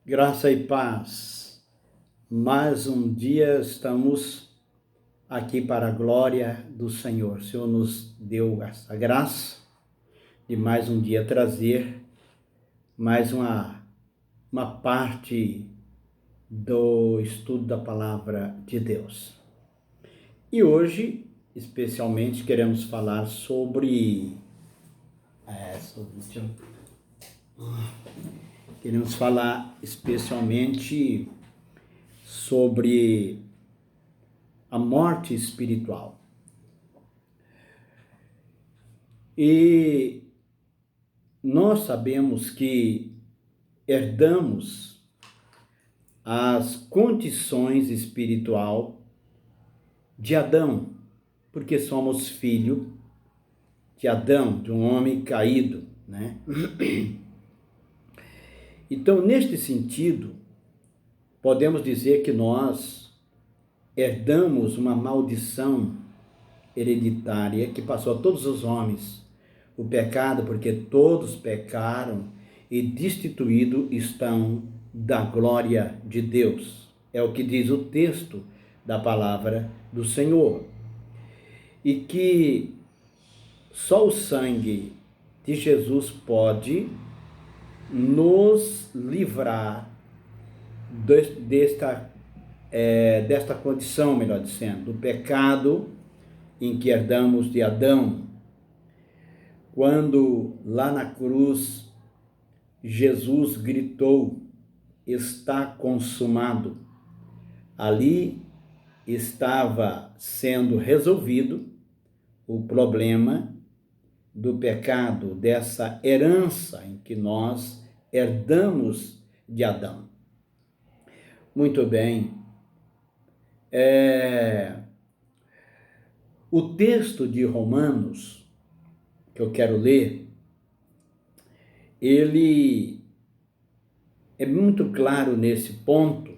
Graça e paz. Mais um dia estamos aqui para a glória do Senhor. O Senhor nos deu essa graça de mais um dia trazer mais uma parte do estudo da palavra de Deus. E hoje, especialmente, queremos falar Queremos falar especialmente sobre a morte espiritual. E nós sabemos que herdamos as condições espiritual de Adão, porque somos filho de Adão, de um homem caído, né? Então, neste sentido, podemos dizer que nós herdamos uma maldição hereditária que passou a todos os homens. O pecado, porque todos pecaram e destituídos estão da glória de Deus. É o que diz o texto da palavra do Senhor. E que só o sangue de Jesus pode nos livrar desta condição, melhor dizendo, do pecado em que herdamos de Adão. Quando lá na cruz Jesus gritou: está consumado, ali estava sendo resolvido o problema do pecado, dessa herança em que nós herdamos de Adão. Muito bem. O texto de Romanos, que eu quero ler, ele é muito claro nesse ponto.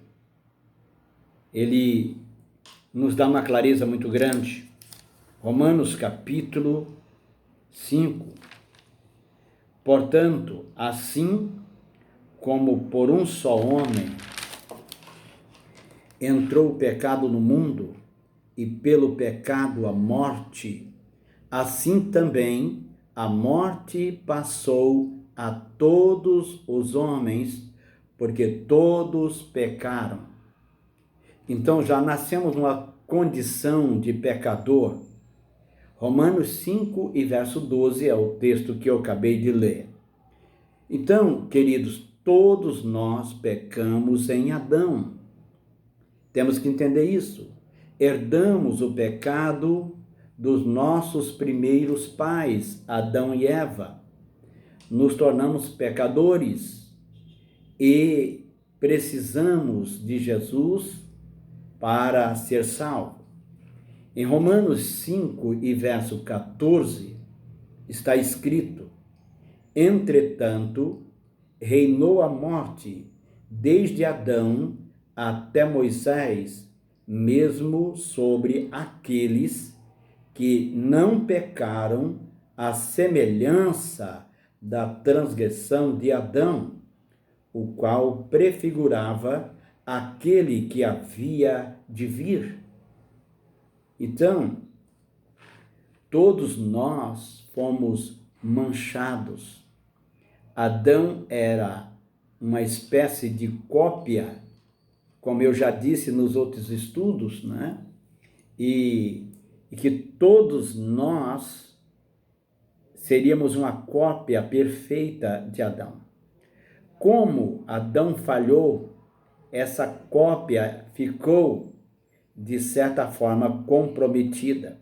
Ele nos dá uma clareza muito grande. Romanos capítulo 5. Portanto, assim como por um só homem entrou o pecado no mundo, e pelo pecado a morte, assim também a morte passou a todos os homens, porque todos pecaram. Então já nascemos numa condição de pecador. Romanos 5 e verso 12 é o texto que eu acabei de ler. Então, queridos, todos nós pecamos em Adão. Temos que entender isso. Herdamos o pecado dos nossos primeiros pais, Adão e Eva. Nos tornamos pecadores e precisamos de Jesus para ser salvo. Em Romanos 5 e verso 14 está escrito: entretanto, reinou a morte desde Adão até Moisés, mesmo sobre aqueles que não pecaram, à semelhança da transgressão de Adão, o qual prefigurava aquele que havia de vir. Então, todos nós fomos manchados. Adão era uma espécie de cópia, como eu já disse nos outros estudos, né? E que todos nós seríamos uma cópia perfeita de Adão. Como Adão falhou, essa cópia ficou, de certa forma, comprometida.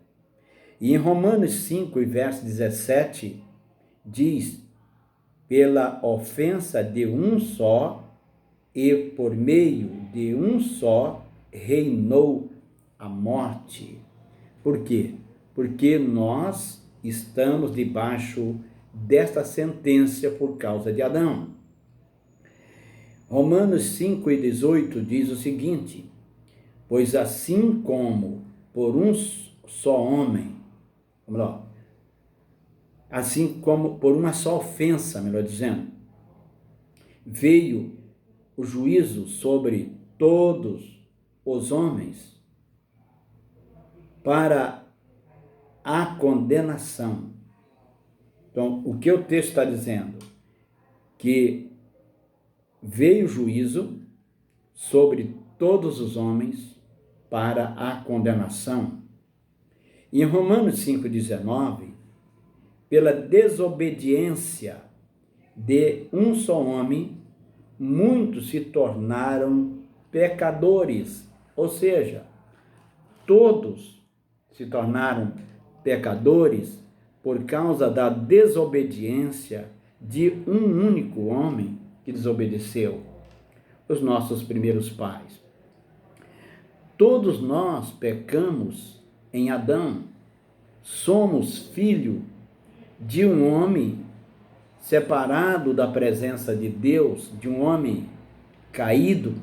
E em Romanos 5, verso 17, diz: pela ofensa de um só, e por meio de um só, reinou a morte. Por quê? Porque nós estamos debaixo desta sentença por causa de Adão. Romanos 5 e 18 diz o seguinte: pois assim como por um só homem, assim como por uma só ofensa, melhor dizendo, veio o juízo sobre todos os homens para a condenação. Então, o que o texto está dizendo? Que veio juízo sobre todos os homens para a condenação. Em Romanos 5,19, pela desobediência de um só homem, muitos se tornaram pecadores, ou seja, todos se tornaram pecadores por causa da desobediência de um único homem que desobedeceu, os nossos primeiros pais. Todos nós pecamos em Adão, somos filho de um homem separado da presença de Deus, de um homem caído,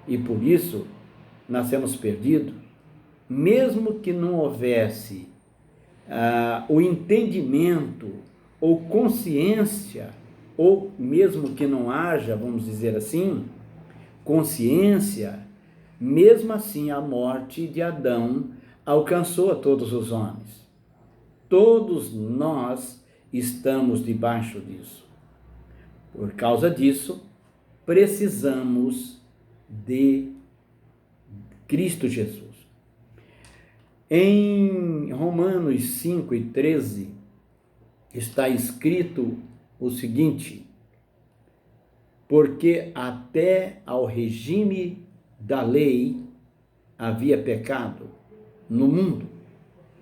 e por isso nascemos perdidos. Mesmo que não houvesse o entendimento ou consciência, ou mesmo que não haja, vamos dizer assim, consciência, mesmo assim a morte de Adão alcançou a todos os homens. Todos nós estamos debaixo disso. Por causa disso, precisamos de Cristo Jesus. Em Romanos 5:13 está escrito o seguinte: porque até ao regime da lei havia pecado no mundo,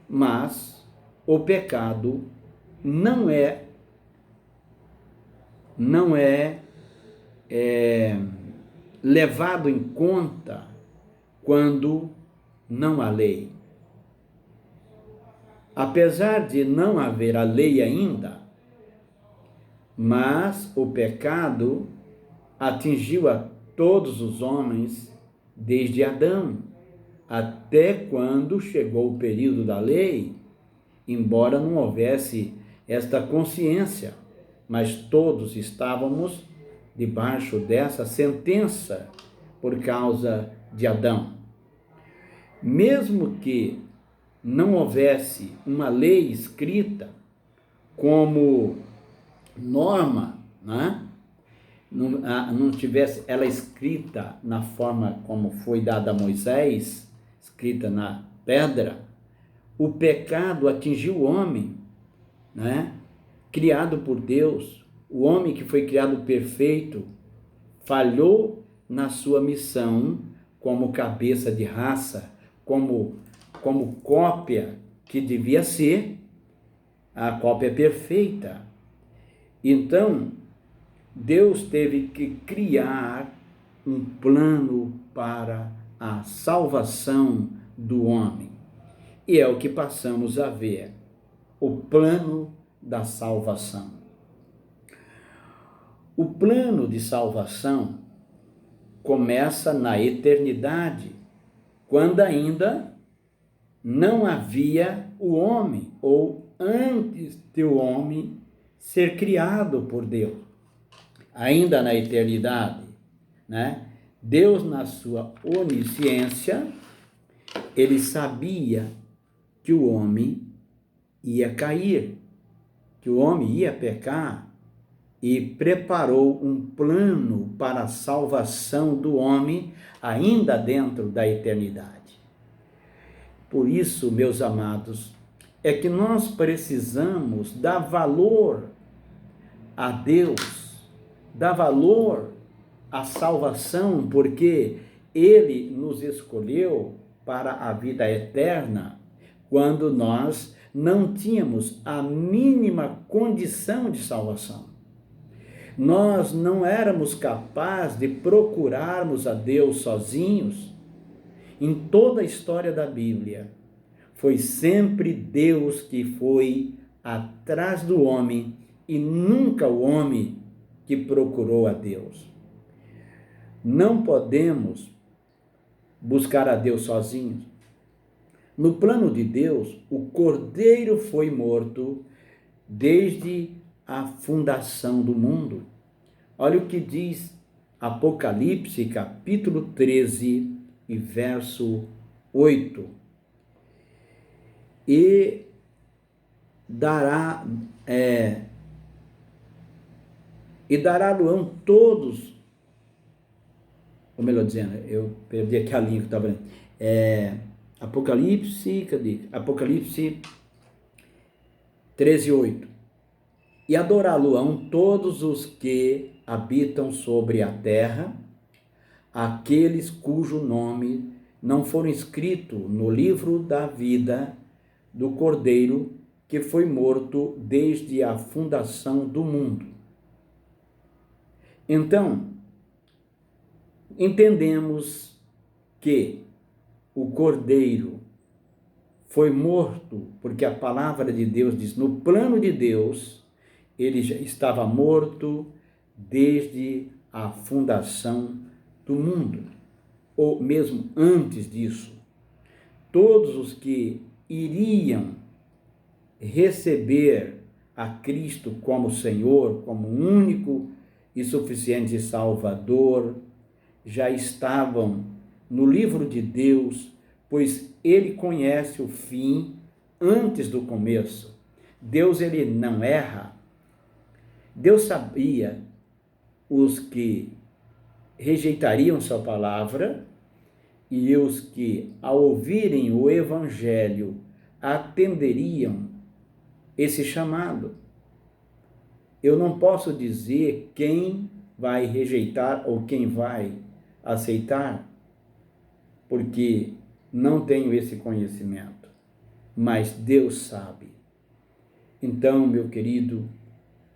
mas o pecado não é levado em conta quando não há lei. Apesar de não haver a lei ainda, mas o pecado atingiu a todos os homens desde Adão, até quando chegou o período da lei, embora não houvesse esta consciência, mas todos estávamos debaixo dessa sentença por causa de Adão. Mesmo que não houvesse uma lei escrita como norma, né? Não tivesse ela escrita na forma como foi dada a Moisés, escrita na pedra, o pecado atingiu o homem, né? Criado por Deus. O homem que foi criado perfeito falhou na sua missão como cabeça de raça, como cópia que devia ser, a cópia perfeita. Então, Deus teve que criar um plano para a salvação do homem. E é o que passamos a ver, o plano da salvação. O plano de salvação começa na eternidade, quando ainda não havia o homem, ou antes de o homem ser criado por Deus. Ainda na eternidade, né? Deus, na sua onisciência, ele sabia que o homem ia cair, que o homem ia pecar, e preparou um plano para a salvação do homem ainda dentro da eternidade. Por isso, meus amados, é que nós precisamos dar valor a Deus, dar valor à salvação, porque Ele nos escolheu para a vida eterna, quando nós não tínhamos a mínima condição de salvação. Nós não éramos capazes de procurarmos a Deus sozinhos. Em toda a história da Bíblia, foi sempre Deus que foi atrás do homem e nunca o homem que procurou a Deus. Não podemos buscar a Deus sozinhos. No plano de Deus, o Cordeiro foi morto desde a fundação do mundo. Olha o que diz Apocalipse, capítulo 13 e verso 8. E dará Luão todos, ou melhor dizendo, eu perdi aqui a linha que estava lendo. Apocalipse, cadê? Apocalipse 13, 8. E adorá-lo-ão todos os que habitam sobre a terra, aqueles cujo nome não foram escrito no livro da vida do Cordeiro, que foi morto desde a fundação do mundo. Então, entendemos que o Cordeiro foi morto, porque a palavra de Deus diz, no plano de Deus, ele já estava morto desde a fundação do mundo, ou mesmo antes disso. Todos os que iriam receber a Cristo como Senhor, como único e suficiente Salvador, já estavam no livro de Deus, pois ele conhece o fim antes do começo. Deus, ele não erra. Deus sabia os que rejeitariam sua palavra e os que, ao ouvirem o evangelho, atenderiam esse chamado. Eu não posso dizer quem vai rejeitar ou quem vai aceitar, porque não tenho esse conhecimento, mas Deus sabe. Então, meu querido,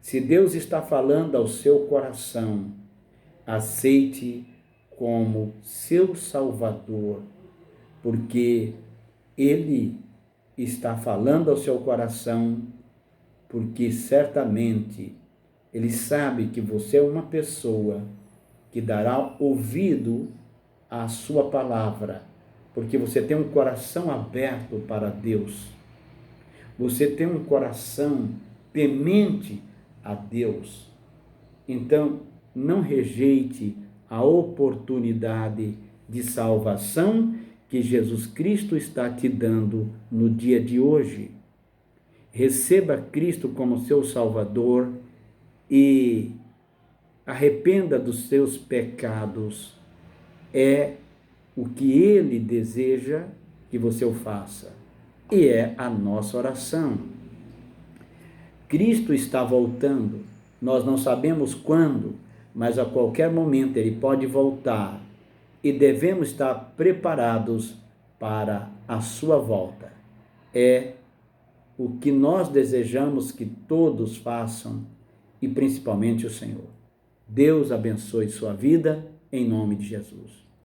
se Deus está falando ao seu coração, aceite como seu Salvador, porque Ele está falando ao seu coração, porque certamente Ele sabe que você é uma pessoa que dará ouvido à sua palavra, porque você tem um coração aberto para Deus. Você tem um coração temente a Deus. Então, não rejeite a oportunidade de salvação que Jesus Cristo está te dando no dia de hoje. Receba Cristo como seu Salvador e arrependa dos seus pecados. É o que Ele deseja que você o faça. E é a nossa oração. Cristo está voltando. Nós não sabemos quando, mas a qualquer momento Ele pode voltar. E devemos estar preparados para a sua volta. É o que nós desejamos que todos façam, e principalmente o Senhor. Deus abençoe sua vida, em nome de Jesus.